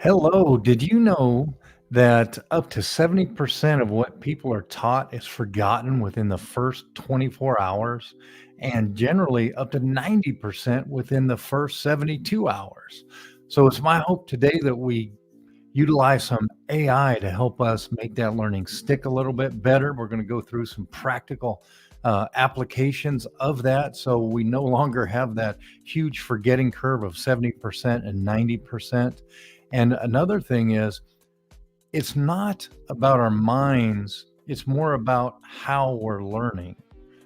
Hello. Did you know that up to 70% of what people are taught is forgotten within the first 24 hours? And generally up to 90% within the first 72 hours. So it's my hope today that we utilize some AI to help us make that learning stick a little bit better. We're going to go through some practical applications of that so we no longer have that huge forgetting curve of 70% and 90%. And another thing is, it's not about our minds, it's more about how we're learning.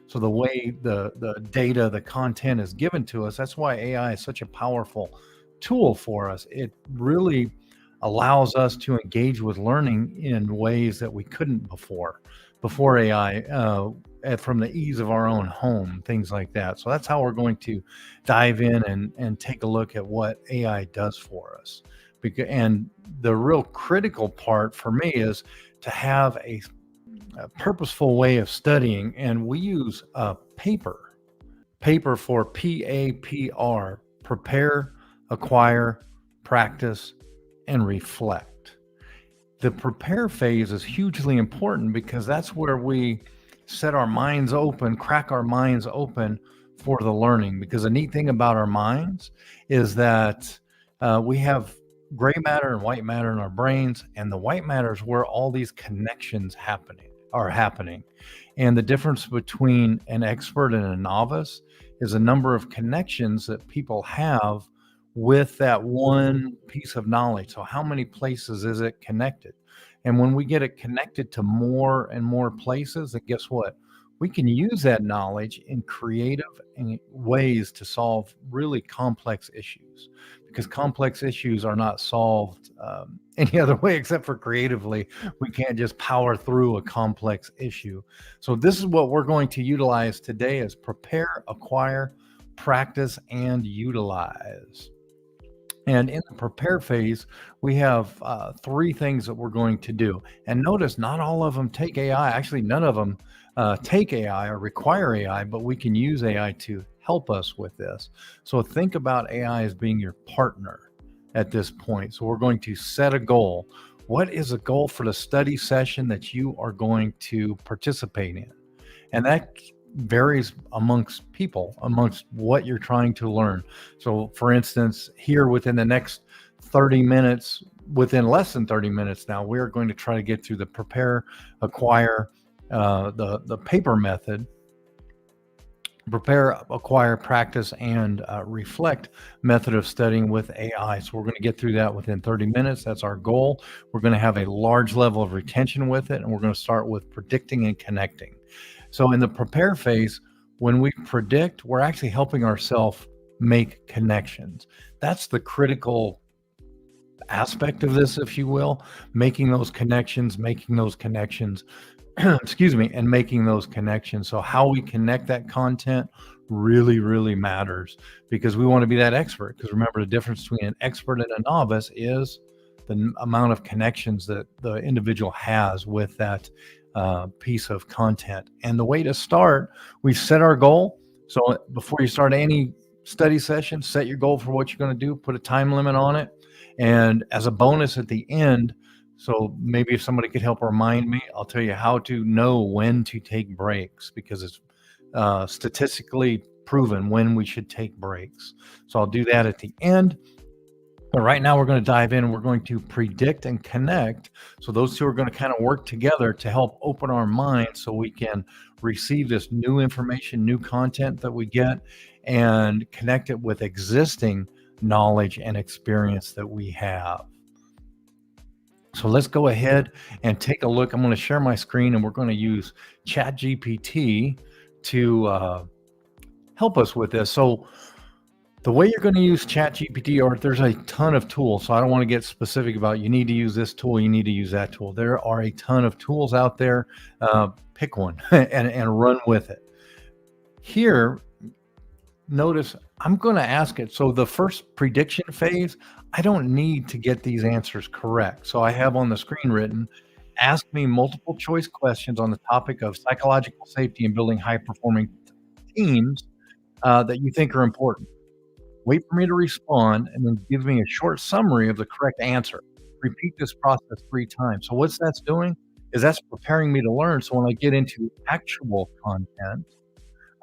So the way the data, the content is given to us, that's why AI is such a powerful tool for us. It really allows us to engage with learning in ways that we couldn't before AI, from the ease of our own home, things like that. So that's how we're going to dive in and take a look at what AI does for us. And the real critical part for me is to have a purposeful way of studying, and we use paper for PAPR: prepare, acquire, practice, and reflect. The prepare phase is hugely important because that's where we set our minds open, crack our minds open for the learning. Because the neat thing about our minds is that we have gray matter and white matter in our brains, and the white matter is where all these connections are happening. And the difference between an expert and a novice is a number of connections that people have with that one piece of knowledge. So how many places is it connected? And when we get it connected to more and more places, then guess what? We can use that knowledge in creative ways to solve really complex issues, because complex issues are not solved any other way except for creatively. We can't just power through a complex issue. So this is what we're going to utilize today: is prepare, acquire, practice, and utilize. And in the prepare phase, we have three things that we're going to do. And notice, not all of them take AI. Actually, none of them take AI or require AI, but we can use AI to help us with this. So think about AI as being your partner at this point. So we're going to set a goal. What is a goal for the study session that you are going to participate in? And that varies amongst people, amongst what you're trying to learn. So for instance, here within the next 30 minutes, within less than 30 minutes now, we're going to try to get through the prepare, acquire, the paper method, prepare, acquire, practice, and reflect method of studying with AI. So we're going to get through that within 30 minutes. That's our goal. We're going to have a large level of retention with it, and we're going to start with predicting and connecting. So in the prepare phase, when we predict, we're actually helping ourselves make connections. That's the critical aspect of this, if you will, making those connections, excuse me, and making those connections. So how we connect that content really, really matters, because we want to be that expert. Because remember, the difference between an expert and a novice is the amount of connections that the individual has with that piece of content. And the way to start, we set our goal. So before you start any study session, set your goal for what you're going to do, put a time limit on it. And as a bonus at the end, so maybe if somebody could help remind me, I'll tell you how to know when to take breaks, because it's statistically proven when we should take breaks. So I'll do that at the end. But right now we're going to dive in and we're going to predict and connect. So those two are going to kind of work together to help open our minds so we can receive this new information, new content that we get, and connect it with existing knowledge and experience that we have. So let's go ahead and take a look. I'm going to share my screen, and we're going to use ChatGPT to help us with this. So the way you're going to use ChatGPT, or there's a ton of tools, so I don't want to get specific about you need to use this tool, you need to use that tool. There are a ton of tools out there. Pick one and run with it. Here, notice I'm going to ask it. So the first prediction phase, I don't need to get these answers correct. So I have on the screen written, ask me multiple choice questions on the topic of psychological safety and building high performing teams that you think are important. wait for me to respond, and then give me a short summary of the correct answer. Repeat this process 3 times. So what's that's doing is that's preparing me to learn, so when I get into actual content,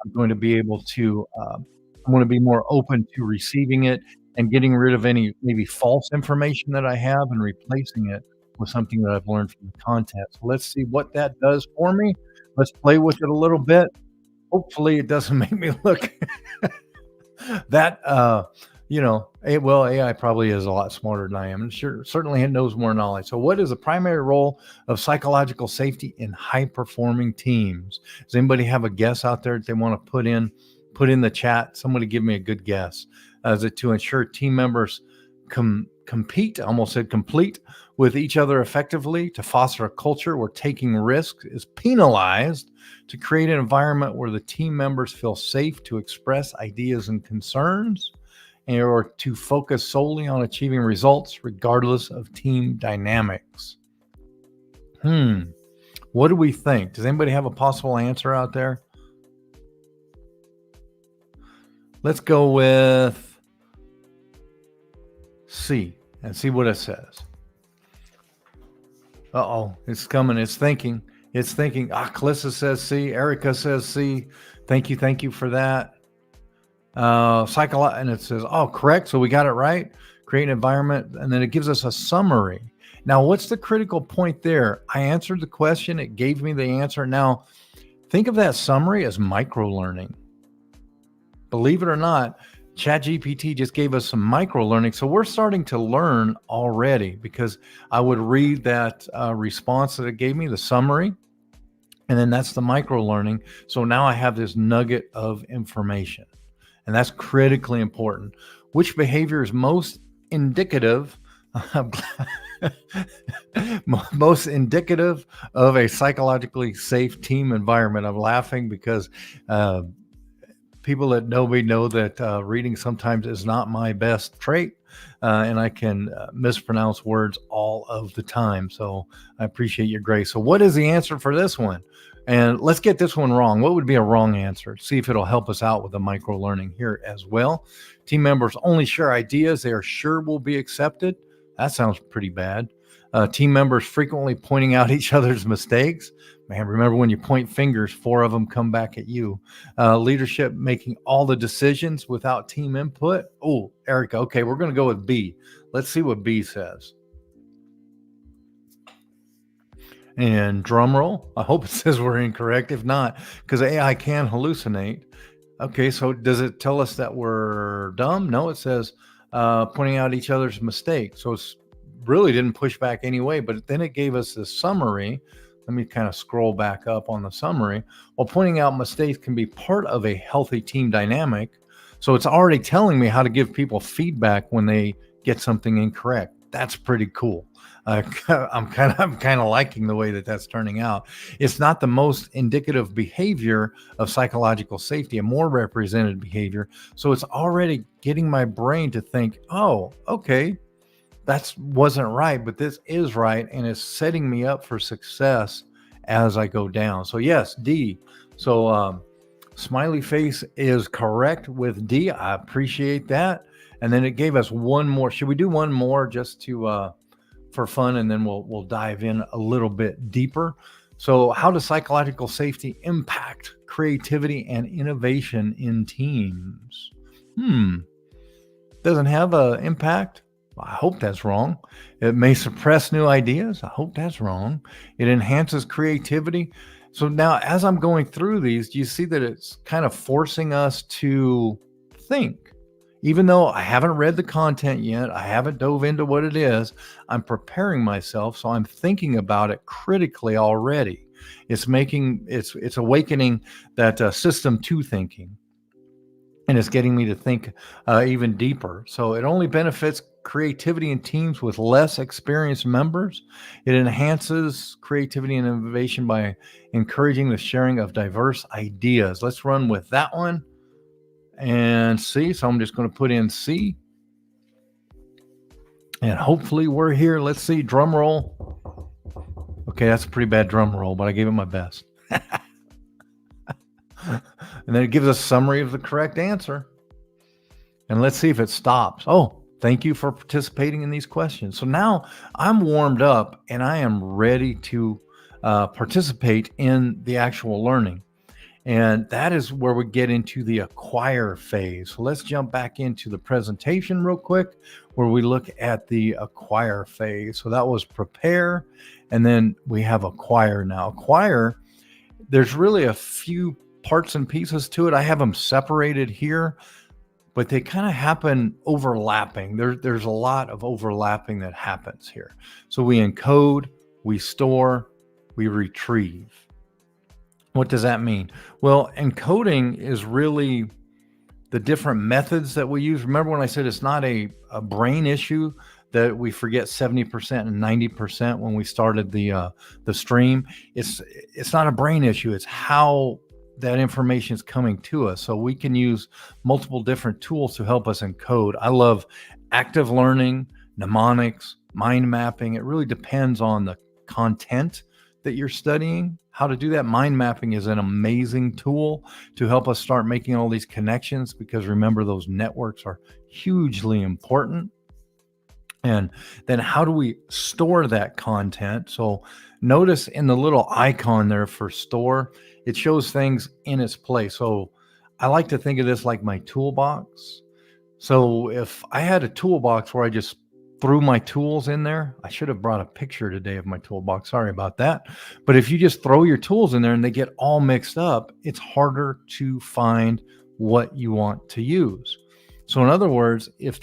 I'm going to be able to, I'm gonna be more open to receiving it and getting rid of any maybe false information that I have and replacing it with something that I've learned from the content. So let's see what that does for me. Let's play with it a little bit. Hopefully, it doesn't make me look that, AI probably is a lot smarter than I am, and certainly it knows more knowledge. So what is the primary role of psychological safety in high-performing teams? Does anybody have a guess out there that they wanna put in the chat? Somebody give me a good guess. Is it to ensure team members compete, I almost said complete, with each other effectively, to foster a culture where taking risks is penalized, to create an environment where the team members feel safe to express ideas and concerns, or to focus solely on achieving results regardless of team dynamics? What do we think? Does anybody have a possible answer out there? Let's go with C and see what it says. Uh-oh, it's coming. It's thinking. It's thinking. Calissa says C. Erica says C. Thank you for that. And it says, correct. So we got it right. Create an environment, and then it gives us a summary. Now, what's the critical point there? I answered the question. It gave me the answer. Now, think of that summary as micro-learning. Believe it or not, ChatGPT just gave us some micro-learning. So we're starting to learn already, because I would read that response that it gave me, the summary, and then that's the micro-learning. So now I have this nugget of information, and that's critically important. Which behavior is most indicative most indicative of a psychologically safe team environment? I'm laughing because people that know me know that reading sometimes is not my best trait, and I can mispronounce words all of the time. So I appreciate your grace. So what is the answer for this one? And let's get this one wrong. What would be a wrong answer? See if it'll help us out with the micro learning here as well. Team members only share ideas they are sure will be accepted. That sounds pretty bad. Team members frequently pointing out each other's mistakes. Man, remember when you point fingers, 4 of them come back at you. Leadership making all the decisions without team input. Oh, Erica, okay, we're going to go with B. Let's see what B says. And drum roll. I hope it says we're incorrect. If not, because AI can hallucinate. Okay, so does it tell us that we're dumb? No, it says pointing out each other's mistakes. So it's really didn't push back anyway, but then it gave us this summary. Let me kind of scroll back up on the summary. While pointing out mistakes can be part of a healthy team dynamic. So it's already telling me how to give people feedback when they get something incorrect. That's pretty cool. I'm kind of liking the way that that's turning out. It's not the most indicative behavior of psychological safety, a more represented behavior. So it's already getting my brain to think, oh, okay, that wasn't right, but this is right, and it's setting me up for success as I go down. So yes, D. So smiley face is correct with D. I appreciate that. And then it gave us one more. Should we do one more just to for fun, and then we'll dive in a little bit deeper? So how does psychological safety impact creativity and innovation in teams? Doesn't have an impact? I hope that's wrong. It may suppress new ideas. I hope that's wrong. It enhances creativity. So now, as I'm going through these, do you see that it's kind of forcing us to think? Even though I haven't read the content yet, I haven't dove into what it is, I'm preparing myself. So I'm thinking about it critically already. It's awakening that system 2 thinking. And it's getting me to think even deeper. So it only benefits creativity in teams with less experienced members. It enhances creativity and innovation by encouraging the sharing of diverse ideas. Let's run with that one and C. So I'm just going to put in C. And hopefully we're here. Let's see. Drum roll. Okay, that's a pretty bad drum roll, but I gave it my best. And then it gives us a summary of the correct answer. And let's see if it stops. Oh, thank you for participating in these questions. So now I'm warmed up and I am ready to participate in the actual learning. And that is where we get into the acquire phase. So let's jump back into the presentation real quick, where we look at the acquire phase. So that was prepare, and then we have acquire now. Acquire, there's really a few parts and pieces to it. I have them separated here, but they kind of happen overlapping. There's a lot of overlapping that happens here. So we encode, we store, we retrieve. What does that mean? Well, encoding is really the different methods that we use. Remember when I said it's not a brain issue that we forget 70% and 90% when we started the stream. It's not a brain issue. It's how that information is coming to us. So we can use multiple different tools to help us encode. I love active learning, mnemonics, mind mapping. It really depends on the content that you're studying, how to do that. Mind mapping is an amazing tool to help us start making all these connections, because remember, those networks are hugely important. And then how do we store that content? So notice in the little icon there for store, it shows things in its place. So I like to think of this like my toolbox. So if I had a toolbox where I just threw my tools in there, I should have brought a picture today of my toolbox. Sorry about that. But if you just throw your tools in there and they get all mixed up, it's harder to find what you want to use. So in other words, if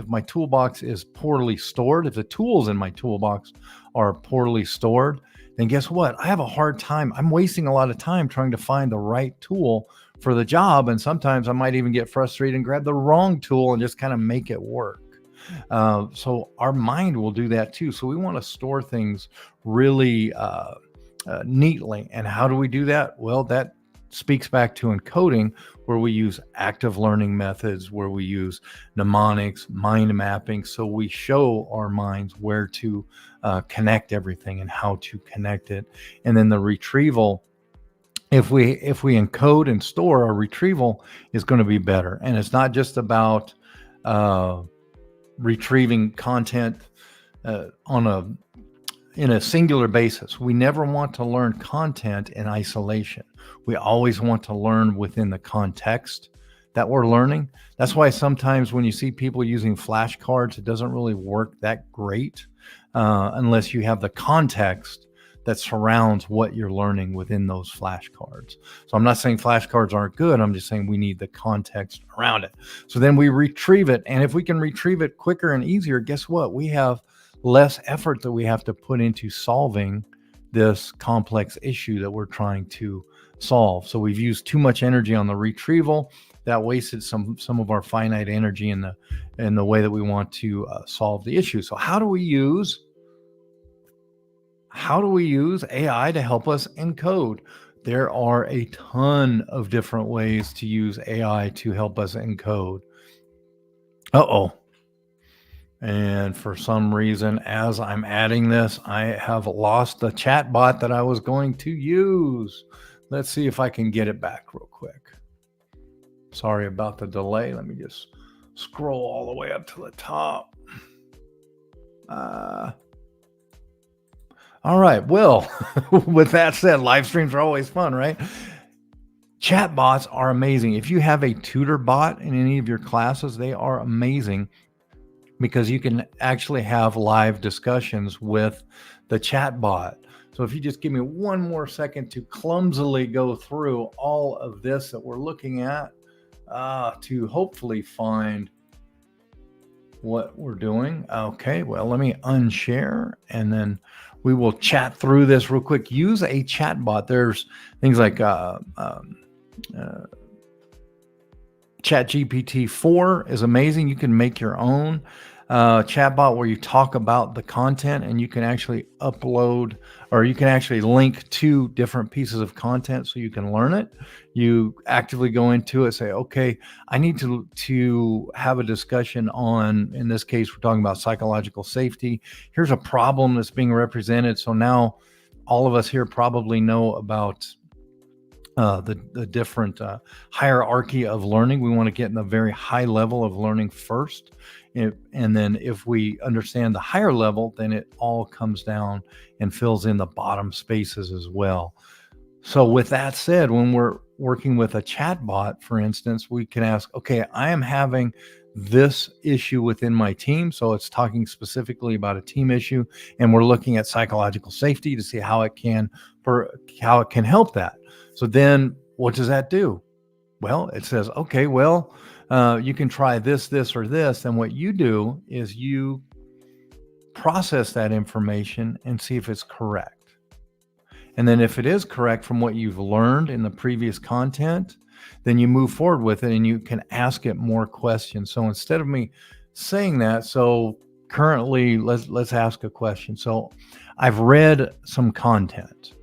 my toolbox is poorly stored, if the tools in my toolbox are poorly stored, then guess what? I have a hard time. I'm wasting a lot of time trying to find the right tool for the job. And sometimes I might even get frustrated and grab the wrong tool and just kind of make it work. So our mind will do that too. So we want to store things really neatly. And how do we do that? Well, that speaks back to encoding, where we use active learning methods, where we use mnemonics, mind mapping. So we show our minds where to connect everything and how to connect it. And then the retrieval, if we encode and store, our retrieval is going to be better. And it's not just about retrieving content in a singular basis. We never want to learn content in isolation. We always want to learn within the context that we're learning. That's why sometimes when you see people using flashcards, it doesn't really work that great unless you have the context that surrounds what you're learning within those flashcards. So I'm not saying flashcards aren't good. I'm just saying we need the context around it. So then we retrieve it. And if we can retrieve it quicker and easier, guess what? We have less effort that we have to put into solving this complex issue that we're trying to solve. So we've used too much energy on the retrieval. That wasted some of our finite energy in the way that we want to solve the issue. So how do we use AI to help us encode? There are a ton of different ways to use AI to help us encode. And for some reason, as I'm adding this, I have lost the chat bot that I was going to use. Let's see if I can get it back real quick. Sorry about the delay. Let me just scroll all the way up to the top. All right. Well, with that said, live streams are always fun, right? Chat bots are amazing. If you have a tutor bot in any of your classes, they are amazing, because you can actually have live discussions with the chat bot. So if you just give me one more second to clumsily go through all of this that we're looking at to hopefully find what we're doing. Okay, well, let me unshare and then we will chat through this real quick. Use a chat bot. There's things like ChatGPT 4 is amazing. You can make your own chatbot where you talk about the content, and you can actually upload, or you can actually link to different pieces of content so you can learn it. You actively go into it, say, okay, I need to have a discussion on, in this case, we're talking about psychological safety. Here's a problem that's being represented. So now all of us here probably know about the different hierarchy of learning. We want to get in the very high level of learning first. And then if we understand the higher level, then it all comes down and fills in the bottom spaces as well. So with that said, when we're working with a chatbot, for instance, we can ask, okay, I am having this issue within my team. So it's talking specifically about a team issue, and we're looking at psychological safety to see how it can help that. So then what does that do? Well, it says, okay, well, you can try this, this, or this. And what you do is you process that information and see if it's correct. And then if it is correct from what you've learned in the previous content, then you move forward with it and you can ask it more questions. So instead of me saying that, so currently let's ask a question. So I've read some content.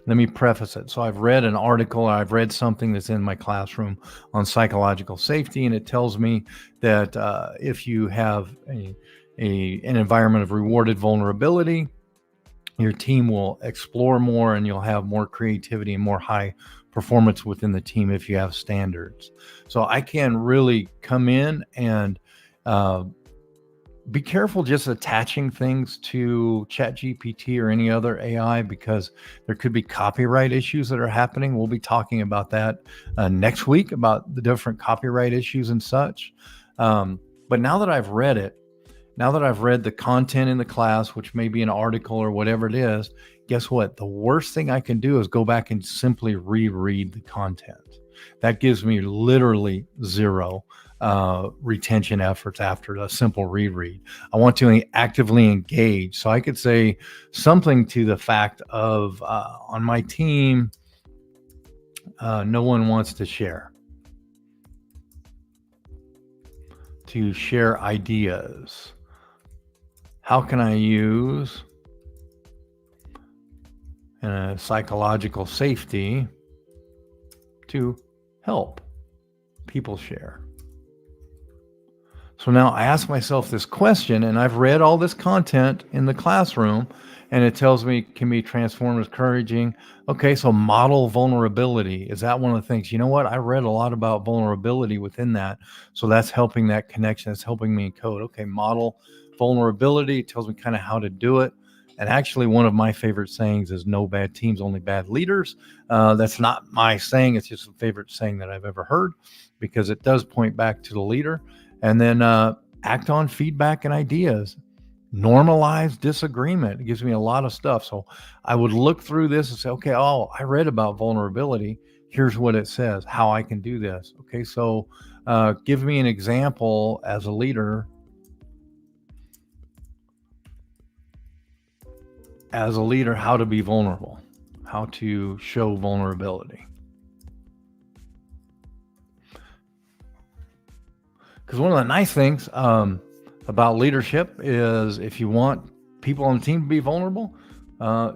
Let me preface it. So I've read an article, I've read something that's in my classroom on psychological safety, and it tells me that if you have an environment of rewarded vulnerability, your team will explore more and you'll have more creativity and more high performance within the team if you have standards. So I can really come in and be careful just attaching things to ChatGPT or any other AI, because there could be copyright issues that are happening. We'll be talking about that next week, about the different copyright issues and such. But now that I've read it, now that I've read the content in the class, which may be an article or whatever it is, guess what? The worst thing I can do is go back and simply reread the content. That gives me literally zero retention efforts after a simple reread. I want to actively engage. So I could say something to the fact of on my team, no one wants to share ideas. How can I use psychological safety to help people share? So now I ask myself this question, and I've read all this content in the classroom, and it tells me can be transformed as encouraging. Okay, so model vulnerability. Is that one of the things? You know what? I read a lot about vulnerability within that. So that's helping that connection. That's helping me encode. Okay, model vulnerability. It tells me kind of how to do it. And actually, one of my favorite sayings is no bad teams, only bad leaders. That's not my saying. It's just a favorite saying that I've ever heard, because it does point back to the leader. And then act on feedback and ideas. Normalize disagreement. It gives me a lot of stuff. So I would look through this and say, okay, oh, I read about vulnerability. Here's what it says, how I can do this. Okay, so give me an example as a leader. How to be vulnerable, how to show vulnerability. Because one of the nice things about leadership is if you want people on the team to be vulnerable,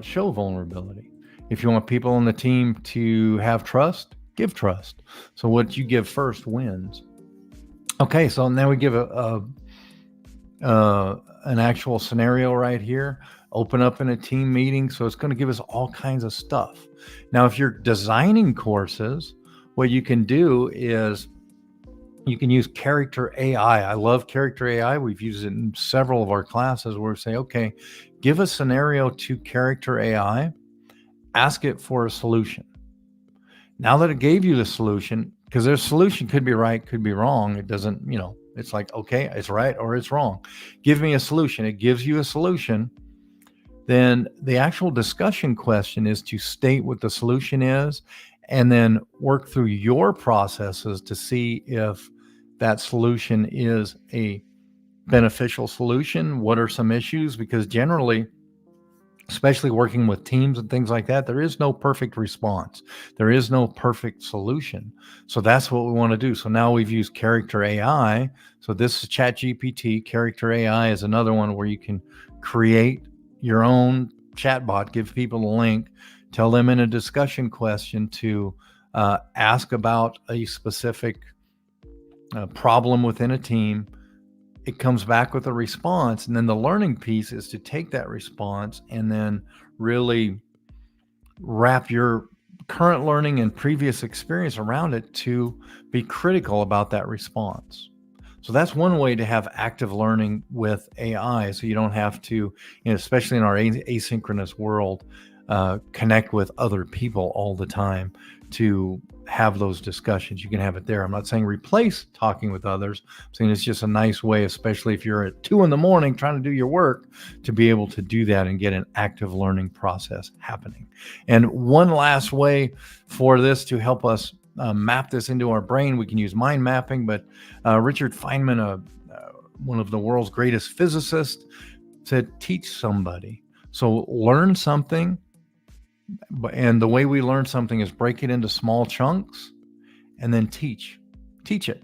show vulnerability. If you want people on the team to have trust, give trust. So what you give first wins. Okay, so now we give an actual scenario right here. Open up in a team meeting. So it's going to give us all kinds of stuff. Now, if you're designing courses, what you can do is you can use character AI. I love character AI. We've used it in several of our classes where we say, okay, give a scenario to character AI, ask it for a solution. Now that it gave you the solution, because their solution could be right, could be wrong. It doesn't, it's like, okay, it's right or it's wrong. Give me a solution. It gives you a solution. Then the actual discussion question is to state what the solution is, and then work through your processes to see if that solution is a beneficial solution. What are some issues? Because generally, especially working with teams and things like that, there is no perfect response. There is no perfect solution. So that's what we want to do. So now we've used character AI. So this is ChatGPT. Character AI is another one where you can create your own chatbot, give people a link, tell them in a discussion question to ask about a specific problem within a team. It comes back with a response. And then the learning piece is to take that response and then really wrap your current learning and previous experience around it to be critical about that response. So that's one way to have active learning with AI. So you don't have to, especially in our asynchronous world, connect with other people all the time to have those discussions. You can have it there. I'm not saying replace talking with others. I'm saying it's just a nice way, especially if you're at 2 a.m. trying to do your work, to be able to do that and get an active learning process happening. And one last way for this to help us map this into our brain, we can use mind mapping. But Richard Feynman, one of the world's greatest physicists, said, teach somebody. So learn something. And the way we learn something is break it into small chunks and then teach it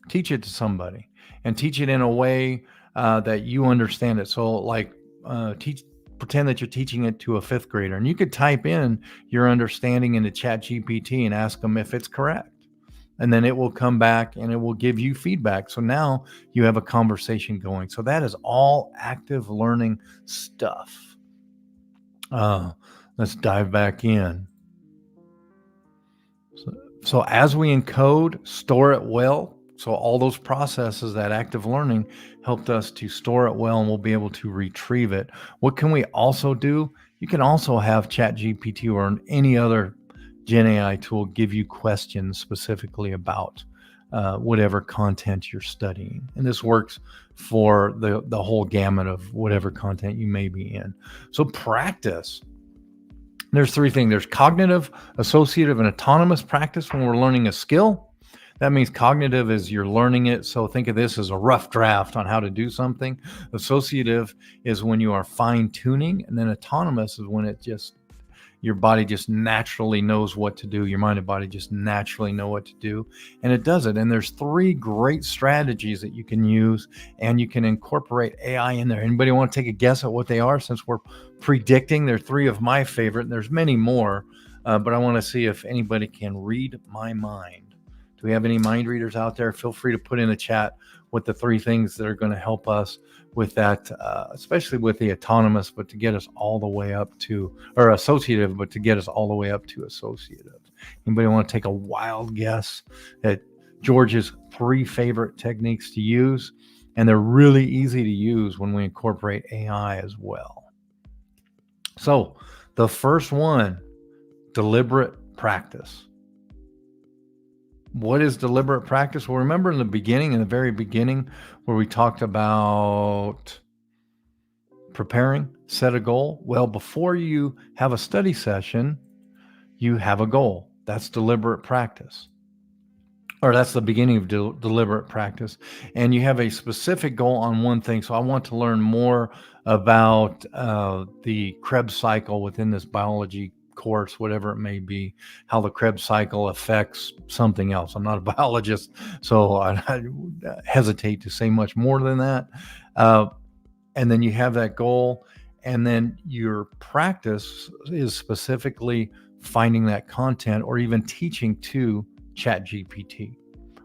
to somebody, and teach it in a way that you understand it. So like pretend that you're teaching it to a fifth grader, and you could type in your understanding into ChatGPT and ask them if it's correct. And then it will come back and it will give you feedback. So now you have a conversation going. So that is all active learning stuff. Let's dive back in. So as we encode, store it well. So all those processes, that active learning helped us to store it well, and we'll be able to retrieve it. What can we also do? You can also have ChatGPT or any other Gen AI tool give you questions specifically about whatever content you're studying. And this works for the whole gamut of whatever content you may be in. So practice. There's three things. There's cognitive, associative, and autonomous practice when we're learning a skill. That means cognitive is you're learning it. So think of this as a rough draft on how to do something. Associative is when you are fine tuning. And then autonomous is when your body just naturally knows what to do. Your mind and body just naturally know what to do. And it does it. And there's three great strategies that you can use, and you can incorporate AI in there. Anybody want to take a guess at what they are, since we're predicting? They're three of my favorite, and there's many more, but I want to see if anybody can read my mind. Do we have any mind readers out there? Feel free to put in the chat what the three things that are going to help us with that, especially with the autonomous, but to get us all the way up to, or associative, but to get us all the way up to associative. Anybody want to take a wild guess at George's three favorite techniques to use? And they're really easy to use when we incorporate AI as well. So the first one, deliberate practice. What is deliberate practice? Well, remember in the very beginning, where we talked about preparing, set a goal. Well, before you have a study session, you have a goal. That's deliberate practice. Or that's the beginning of deliberate practice. And you have a specific goal on one thing. So I want to learn more about the Krebs cycle within this biology course, whatever it may be, how the Krebs cycle affects something else. I'm not a biologist, so I hesitate to say much more than that. And then you have that goal, and then your practice is specifically finding that content, or even teaching to ChatGPT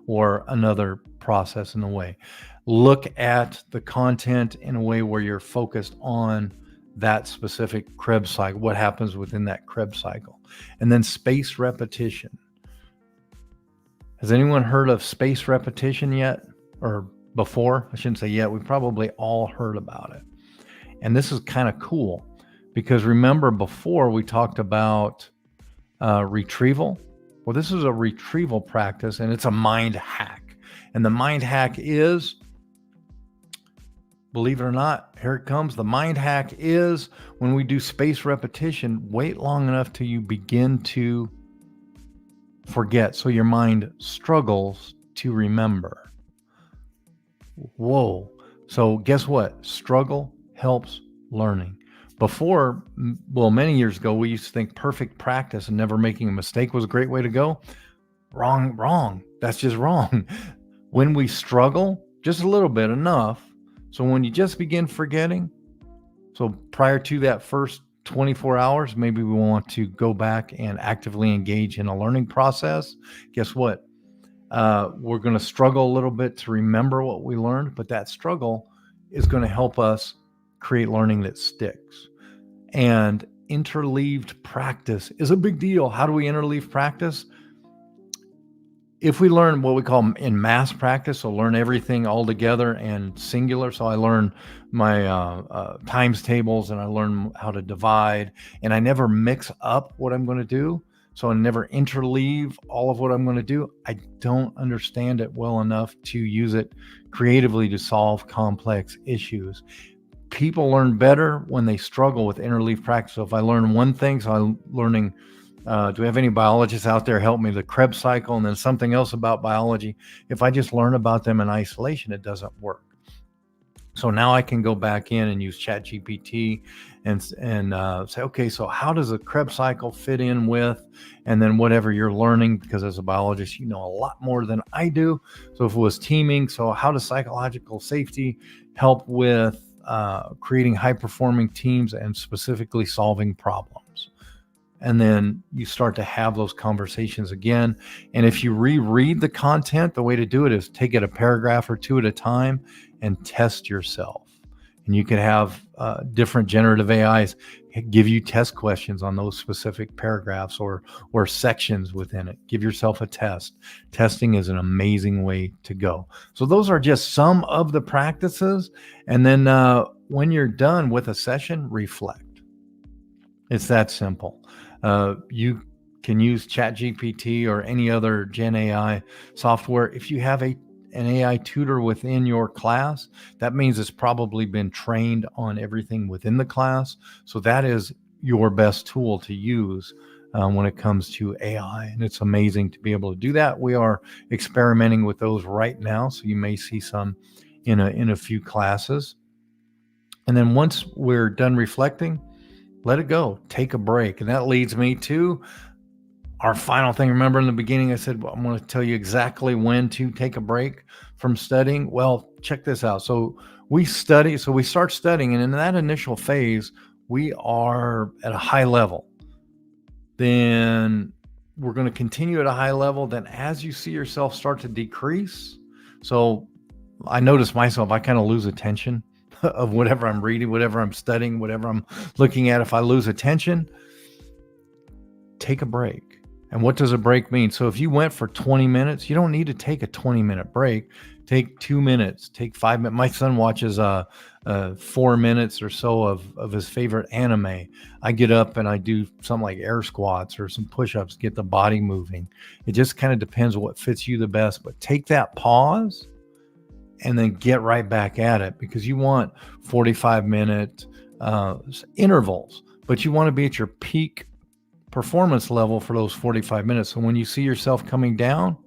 or another process in a way. Look at the content in a way where you're focused on that specific Krebs cycle, what happens within that Krebs cycle. And then space repetition. Has anyone heard of space repetition yet? Or before? I shouldn't say yet. We've probably all heard about it. And this is kind of cool, because remember before we talked about retrieval? Well, this is a retrieval practice, and it's a mind hack. And the mind hack is, believe it or not, here it comes. The mind hack is, when we do space repetition, wait long enough till you begin to forget, so your mind struggles to remember. Whoa. So guess what? Struggle helps learning. Before, well, many years ago, we used to think perfect practice and never making a mistake was a great way to go. Wrong. That's just wrong. When we struggle just a little bit, enough, so when you just begin forgetting, so prior to that first 24 hours, maybe we want to go back and actively engage in a learning process. Guess what? We're going to struggle a little bit to remember what we learned, but that struggle is going to help us create learning that sticks. And interleaved practice is a big deal. How do we interleave practice? If we learn what we call in mass practice, so learn everything all together and singular. So I learn my times tables, and I learn how to divide, and I never mix up what I'm going to do. So I never interleave all of what I'm going to do. I don't understand it well enough to use it creatively to solve complex issues. People learn better when they struggle with interleave practice. So if I learn one thing, so I'm learning, do we have any biologists out there help me? The Krebs cycle, and then something else about biology. If I just learn about them in isolation, it doesn't work. So now I can go back in and use ChatGPT and say, okay, so how does the Krebs cycle fit in with, and then whatever you're learning, because as a biologist, you know a lot more than I do. So if it was teaming, so how does psychological safety help with creating high-performing teams and specifically solving problems? And then you start to have those conversations again. And if you reread the content, the way to do it is take it a paragraph or two at a time and test yourself. And you can have different generative AIs give you test questions on those specific paragraphs or sections within it. Give yourself a test. Testing is an amazing way to go. So those are just some of the practices. And then when you're done with a session, reflect. It's that simple. You can use ChatGPT or any other Gen AI software. If you have an AI tutor within your class, that means it's probably been trained on everything within the class. So that is your best tool to use when it comes to AI. And it's amazing to be able to do that. We are experimenting with those right now. So you may see some in a few classes. And then once we're done reflecting, let it go. Take a break. And that leads me to our final thing. Remember in the beginning, I said, well, I'm going to tell you exactly when to take a break from studying. Well, check this out. So we start studying. And in that initial phase, we are at a high level. Then we're going to continue at a high level. Then as you see yourself start to decrease. So I notice myself, I kind of lose attention of whatever I'm reading, whatever I'm studying, whatever I'm looking at. If I lose attention, take a break. And what does a break mean? So if you went for 20 minutes, you don't need to take a 20-minute break. Take 2 minutes, take 5 minutes. My son watches 4 minutes or so of his favorite anime. I get up and I do something like air squats or some push-ups, get the body moving. It just kind of depends on what fits you the best. But take that pause and then get right back at it, because you want 45-minute intervals, but you want to be at your peak performance level for those 45 minutes. So when you see yourself coming down,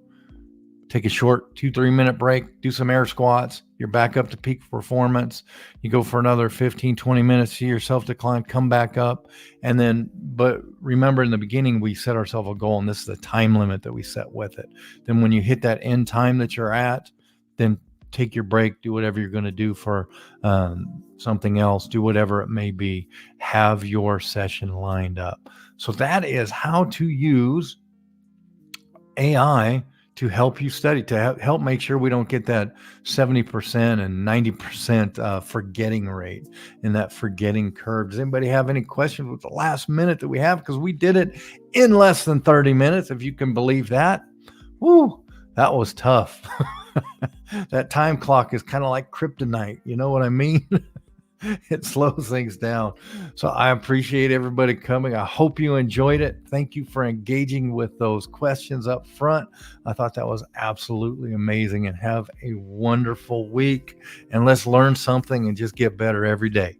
take a short 2-3 minute break, do some air squats, you're back up to peak performance. You go for another 15-20 minutes, see yourself decline, come back up. And then, but remember in the beginning, we set ourselves a goal, and this is the time limit that we set with it. Then when you hit that end time that you're at, then take your break, do whatever you're going to do for something else, do whatever it may be, have your session lined up. So that is how to use AI to help you study, to help make sure we don't get that 70% and 90% forgetting rate and that forgetting curve. Does anybody have any questions with the last minute that we have? Because we did it in less than 30 minutes, if you can believe that. Woo, that was tough. That time clock is kind of like kryptonite. You know what I mean? It slows things down. So I appreciate everybody coming. I hope you enjoyed it. Thank you for engaging with those questions up front. I thought that was absolutely amazing, and have a wonderful week. And let's learn something and just get better every day.